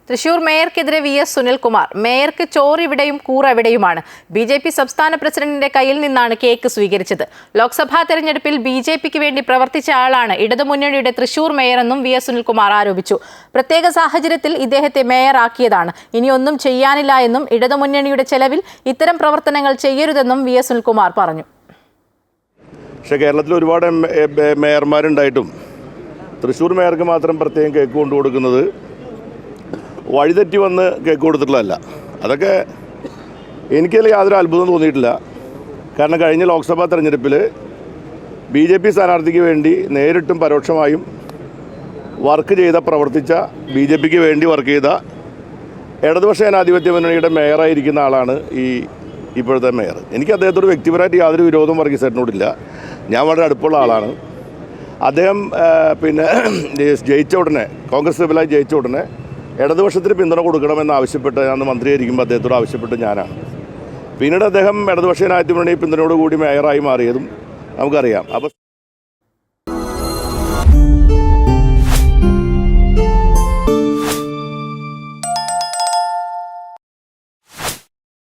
Thrissur മേയർക്കെതിരെ VS Sunilkumar. മേയർക്ക് ചോറിവിടെയും കൂറെവിടെയുമാണ്. BJP സംസ്ഥാന പ്രസിഡന്റിന്റെ കയ്യിൽ നിന്നാണ് കേക്ക് സ്വീകരിച്ചത്. ലോക്സഭാ തെരഞ്ഞെടുപ്പിൽ BJPക്ക് വേണ്ടി പ്രവർത്തിച്ച ആളാണ് ഇടതുമുന്നണിയുടെ തൃശൂർ മേയറെന്നും VS സുനിൽകുമാർ ആരോപിച്ചു. പ്രത്യേക സാഹചര്യത്തിൽ ഇദ്ദേഹത്തെ മേയറാക്കിയതാണ്. ഇനിയൊന്നും ചെയ്യാനില്ല എന്നും ഇടതുമുന്നണിയുടെ ചെലവിൽ ഇത്തരം പ്രവർത്തനങ്ങൾ ചെയ്യരുതെന്നും VS സുനിൽകുമാർ പറഞ്ഞു. പക്ഷേ കേരളത്തിൽ ഒരുപാട് മേയർമാരുണ്ടായിട്ടും തൃശ്ശൂർ മേയർക്ക് മാത്രം പ്രത്യേകം കേക്ക് കൊണ്ടുകൊടുക്കുന്നത് വഴിതെറ്റി വന്ന് കേക്ക് കൊടുത്തിട്ടുള്ളതല്ല. അതൊക്കെ എനിക്കതിൽ യാതൊരു അത്ഭുതം തോന്നിയിട്ടില്ല. കാരണം കഴിഞ്ഞ ലോക്സഭാ തെരഞ്ഞെടുപ്പിൽ BJP സ്ഥാനാർത്ഥിക്ക് വേണ്ടി നേരിട്ടും പരോക്ഷമായും പ്രവർത്തിച്ച BJPക്ക് വേണ്ടി വർക്ക് ചെയ്ത ഇടതുപക്ഷ ജനാധിപത്യ മുന്നണിയുടെ മേയറായിരിക്കുന്ന ആളാണ് ഇപ്പോഴത്തെ മേയർ. എനിക്ക് അദ്ദേഹത്തോട് വ്യക്തിപരമായിട്ട് യാതൊരു വിരോധവും വർഗീസേട്ടനോടില്ല. ഞാൻ വളരെ അടുപ്പുള്ള ആളാണ്. അദ്ദേഹം ജയിച്ച ഉടനെ, കോൺഗ്രസ് ലെവലായി ജയിച്ച ഉടനെ ഇടതുപക്ഷത്തിന് പിന്തുണ കൊടുക്കണമെന്ന് ആവശ്യപ്പെട്ട് ഞാൻ മന്ത്രിയായിരിക്കുമ്പോൾ അദ്ദേഹത്തോട് ആവശ്യപ്പെട്ട് ഞാനാണ്. പിന്നീട് അദ്ദേഹം ഇടതുപക്ഷ ജനാധിപത്യ മുന്നണി പിന്തുണയോടുകൂടി മേയറായി മാറിയതും നമുക്കറിയാം. അപ്പോൾ